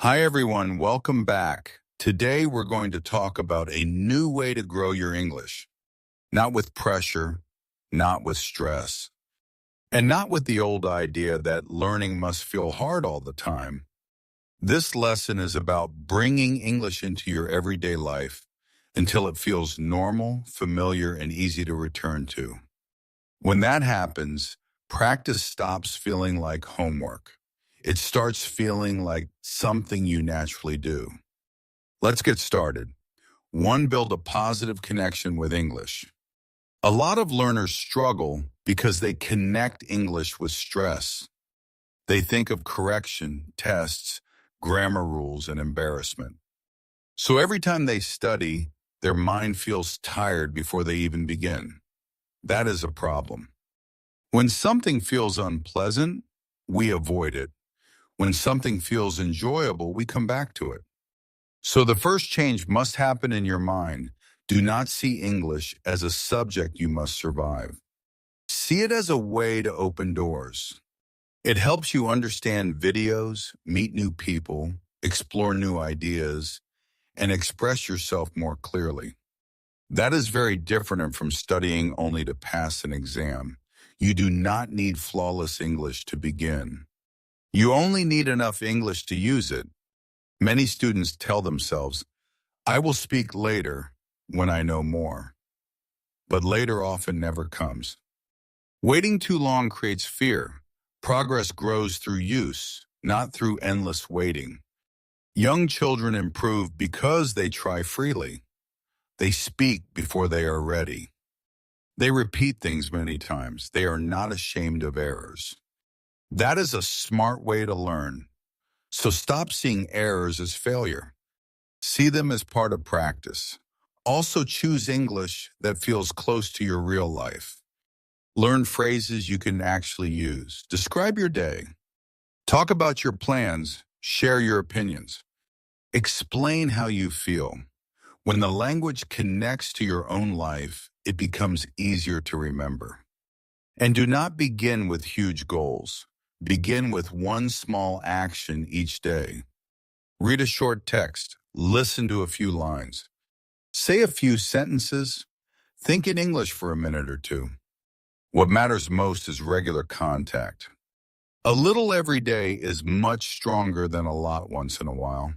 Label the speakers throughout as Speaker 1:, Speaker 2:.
Speaker 1: Hi, everyone. Welcome back. Today, we're going to talk about a new way to grow your English. Not with pressure, not with stress, and not with the old idea that learning must feel hard all the time. This lesson is about bringing English into your everyday life until it feels normal, familiar, and easy to return to. When that happens, practice stops feeling like homework. It starts feeling like something you naturally do. Let's get started. 1. Build a positive connection with English. A lot of learners struggle because they connect English with stress. They think of correction, tests, grammar rules, and embarrassment. So every time they study, their mind feels tired before they even begin. That is a problem. When something feels unpleasant, we avoid it. When something feels enjoyable, we come back to it. So the first change must happen in your mind. Do not see English as a subject you must survive. See it as a way to open doors. It helps you understand videos, meet new people, explore new ideas, and express yourself more clearly. That is very different from studying only to pass an exam. You do not need flawless English to begin. You only need enough English to use it. Many students tell themselves, I will speak later when I know more. But later often never comes. Waiting too long creates fear. Progress grows through use, not through endless waiting. Young children improve because they try freely. They speak before they are ready. They repeat things many times. They are not ashamed of errors. That is a smart way to learn. So stop seeing errors as failure. See them as part of practice. Also choose English that feels close to your real life. Learn phrases you can actually use. Describe your day. Talk about your plans. Share your opinions. Explain how you feel. When the language connects to your own life, it becomes easier to remember. And do not begin with huge goals. Begin with one small action each day. Read a short text. Listen to a few lines. Say a few sentences. Think in English for a minute or two. What matters most is regular contact. A little every day is much stronger than a lot once in a while.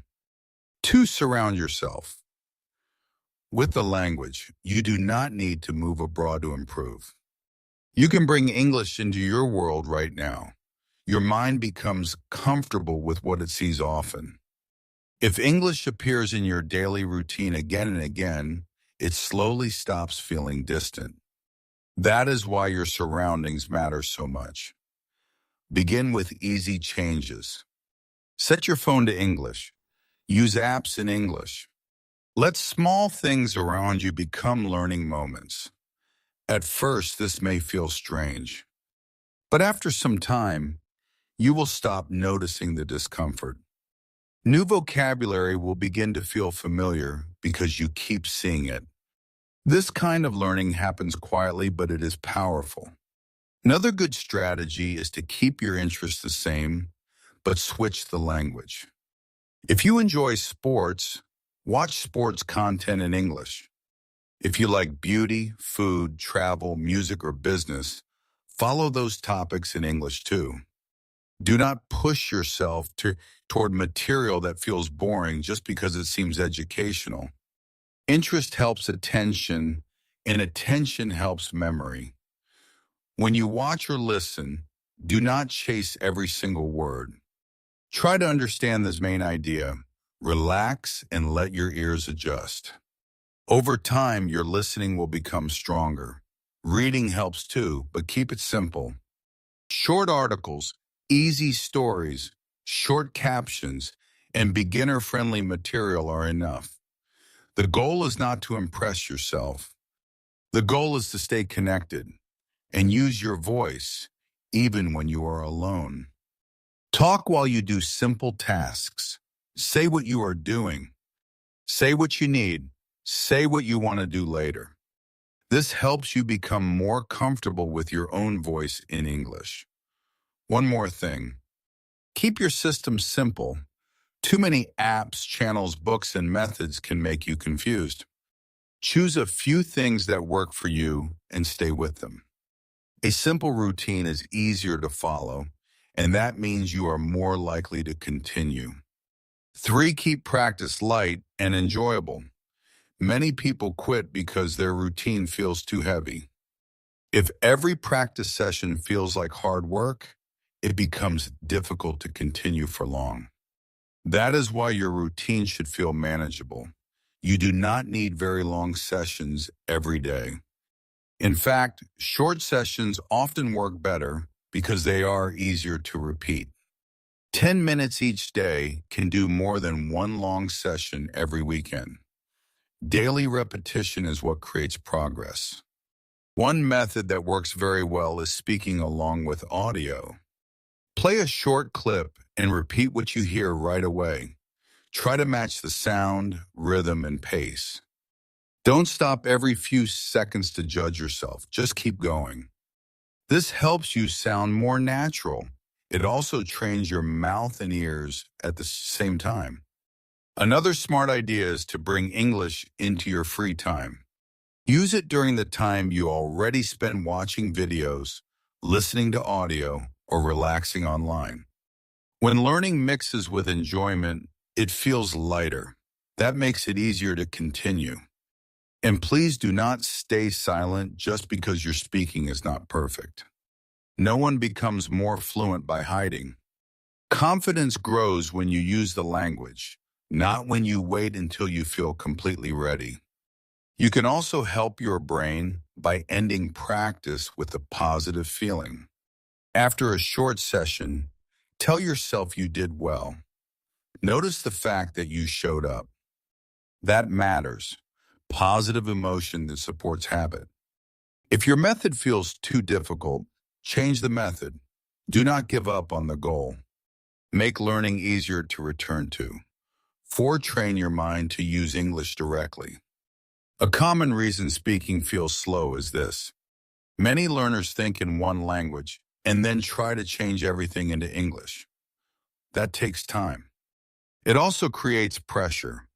Speaker 1: 2. Surround yourself. With the language, you do not need to move abroad to improve. You can bring English into your world right now. Your mind becomes comfortable with what it sees often. If English appears in your daily routine again and again, it slowly stops feeling distant. That is why your surroundings matter so much. Begin with easy changes. Set your phone to English. Use apps in English. Let small things around you become learning moments. At first, this may feel strange, but after some time, you will stop noticing the discomfort. New vocabulary will begin to feel familiar because you keep seeing it. This kind of learning happens quietly, but it is powerful. Another good strategy is to keep your interests the same, but switch the language. If you enjoy sports, watch sports content in English. If you like beauty, food, travel, music, or business, follow those topics in English too. Do not push yourself toward material that feels boring just because it seems educational. Interest helps attention, and attention helps memory. When you watch or listen, do not chase every single word. Try to understand this main idea. Relax and let your ears adjust. Over time, your listening will become stronger. Reading helps too, but keep it simple. Short articles, easy stories, short captions, and beginner-friendly material are enough. The goal is not to impress yourself. The goal is to stay connected and use your voice even when you are alone. Talk while you do simple tasks. Say what you are doing. Say what you need. Say what you want to do later. This helps you become more comfortable with your own voice in English. One more thing. Keep your system simple. Too many apps, channels, books, and methods can make you confused. Choose a few things that work for you and stay with them. A simple routine is easier to follow, and that means you are more likely to continue. 3, keep practice light and enjoyable. Many people quit because their routine feels too heavy. If every practice session feels like hard work, it becomes difficult to continue for long. That is why your routine should feel manageable. You do not need very long sessions every day. In fact, short sessions often work better because they are easier to repeat. 10 minutes each day can do more than one long session every weekend. Daily repetition is what creates progress. One method that works very well is speaking along with audio. Play a short clip and repeat what you hear right away. Try to match the sound, rhythm, and pace. Don't stop every few seconds to judge yourself. Just keep going. This helps you sound more natural. It also trains your mouth and ears at the same time. Another smart idea is to bring English into your free time. Use it during the time you already spend watching videos, listening to audio, or relaxing online. When learning mixes with enjoyment, it feels lighter. That makes it easier to continue. And please do not stay silent just because your speaking is not perfect. No one becomes more fluent by hiding. Confidence grows when you use the language, not when you wait until you feel completely ready. You can also help your brain by ending practice with a positive feeling. After a short session, tell yourself you did well. Notice the fact that you showed up. That matters. Positive emotion that supports habit. If your method feels too difficult, change the method. Do not give up on the goal. Make learning easier to return to. 4, train your mind to use English directly. A common reason speaking feels slow is this. Many learners think in one language and then try to change everything into English. That takes time. It also creates pressure.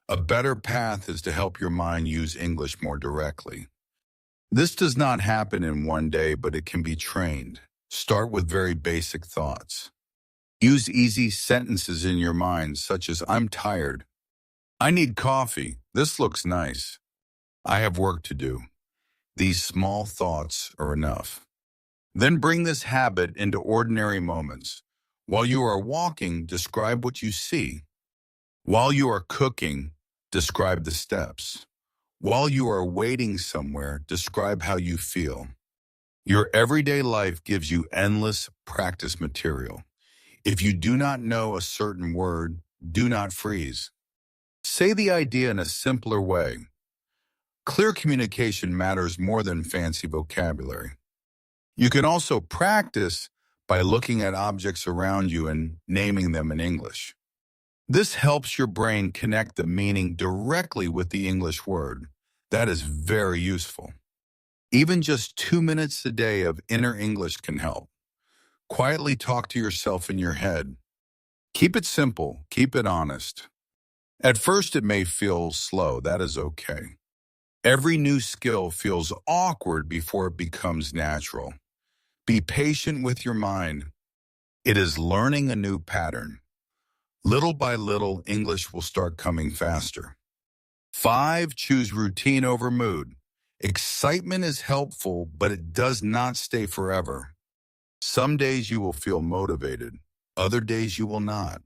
Speaker 1: A better path is to help your mind use English more directly. This does not happen in one day, but it can be trained. Start with very basic thoughts. Use easy sentences in your mind, such as, I'm tired. I need coffee. This looks nice. I have work to do. These small thoughts are enough. Then bring this habit into ordinary moments. While you are walking, describe what you see. While you are cooking, describe the steps. While you are waiting somewhere, describe how you feel. Your everyday life gives you endless practice material. If you do not know a certain word, do not freeze. Say the idea in a simpler way. Clear communication matters more than fancy vocabulary. You can also practice by looking at objects around you and naming them in English. This helps your brain connect the meaning directly with the English word. That is very useful. Even just 2 minutes a day of inner English can help. Quietly talk to yourself in your head. Keep it simple. Keep it honest. At first, it may feel slow. That is okay. Every new skill feels awkward before it becomes natural. Be patient with your mind. It is learning a new pattern. Little by little, English will start coming faster. 5, choose routine over mood. Excitement is helpful, but it does not stay forever. Some days you will feel motivated. Other days you will not.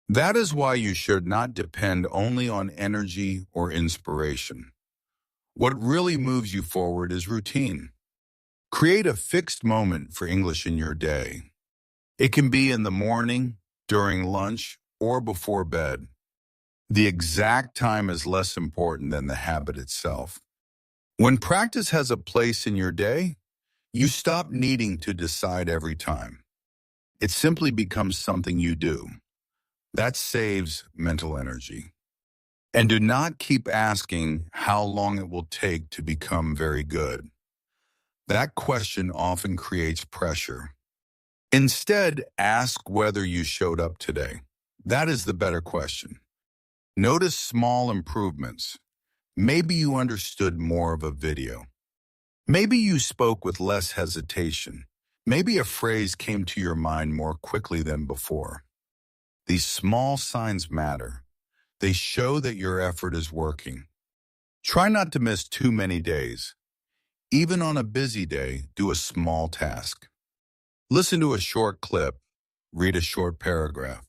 Speaker 1: That is why you should not depend only on energy or inspiration. What really moves you forward is routine. Create a fixed moment for English in your day. It can be in the morning, during lunch, or before bed. The exact time is less important than the habit itself. When practice has a place in your day, you stop needing to decide every time. It simply becomes something you do. That saves mental energy. And do not keep asking how long it will take to become very good. That question often creates pressure. Instead, ask whether you showed up today. That is the better question. Notice small improvements. Maybe you understood more of a video. Maybe you spoke with less hesitation. Maybe a phrase came to your mind more quickly than before. These small signs matter. They show that your effort is working. Try not to miss too many days. Even on a busy day, do a small task. Listen to a short clip. Read a short paragraph.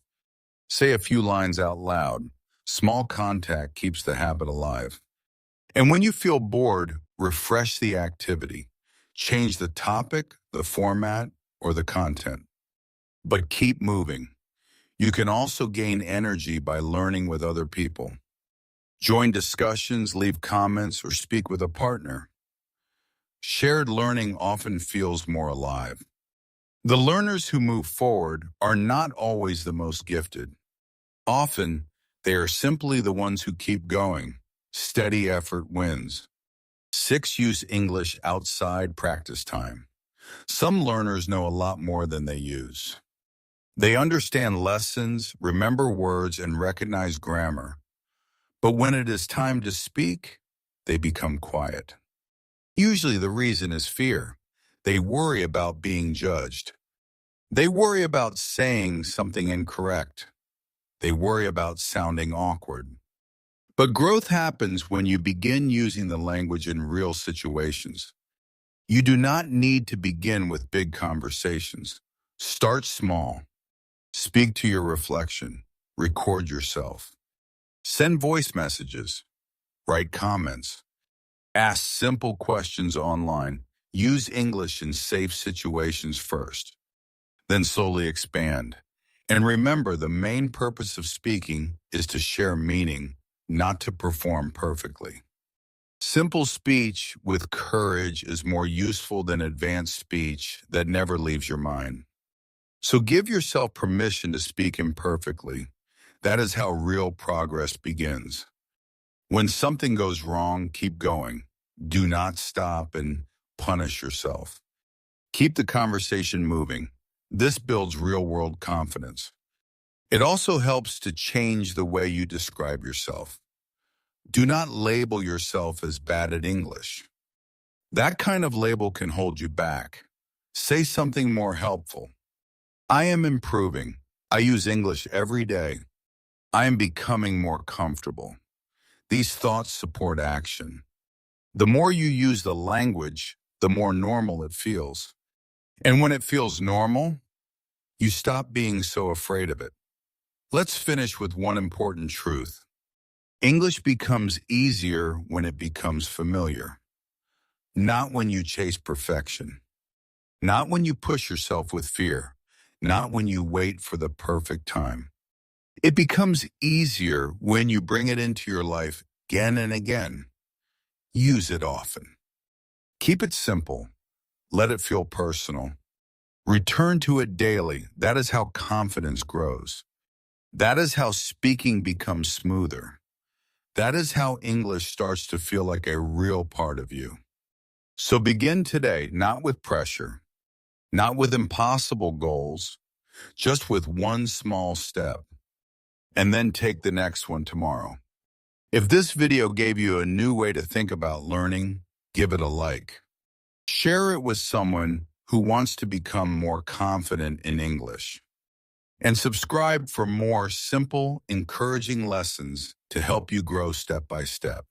Speaker 1: Say a few lines out loud. Small contact keeps the habit alive. And when you feel bored, refresh the activity. Change the topic, the format, or the content. But keep moving. You can also gain energy by learning with other people. Join discussions, leave comments, or speak with a partner. Shared learning often feels more alive. The learners who move forward are not always the most gifted. Often, they are simply the ones who keep going. Steady effort wins. 6. Use English outside practice time. Some learners know a lot more than they use. They understand lessons, remember words, and recognize grammar. But when it is time to speak, they become quiet. Usually the reason is fear. They worry about being judged. They worry about saying something incorrect. They worry about sounding awkward. But growth happens when you begin using the language in real situations. You do not need to begin with big conversations. Start small. Speak to your reflection. Record yourself. Send voice messages. Write comments. Ask simple questions online. Use English in safe situations first. Then slowly expand. And remember, the main purpose of speaking is to share meaning, not to perform perfectly. Simple speech with courage is more useful than advanced speech that never leaves your mind. So give yourself permission to speak imperfectly. That is how real progress begins. When something goes wrong, keep going. Do not stop and punish yourself. Keep the conversation moving. This builds real-world confidence. It also helps to change the way you describe yourself. Do not label yourself as bad at English. That kind of label can hold you back. Say something more helpful. I am improving. I use English every day. I am becoming more comfortable. These thoughts support action. The more you use the language, the more normal it feels. And when it feels normal, you stop being so afraid of it. Let's finish with one important truth. English becomes easier when it becomes familiar. Not when you chase perfection. Not when you push yourself with fear. Not when you wait for the perfect time. It becomes easier when you bring it into your life again and again. Use it often. Keep it simple. Let it feel personal. Return to it daily. That is how confidence grows. That is how speaking becomes smoother. That is how English starts to feel like a real part of you. So begin today, not with pressure, not with impossible goals, just with one small step, and then take the next one tomorrow. If this video gave you a new way to think about learning, give it a like. Share it with someone who wants to become more confident in English. And subscribe for more simple, encouraging lessons to help you grow step by step.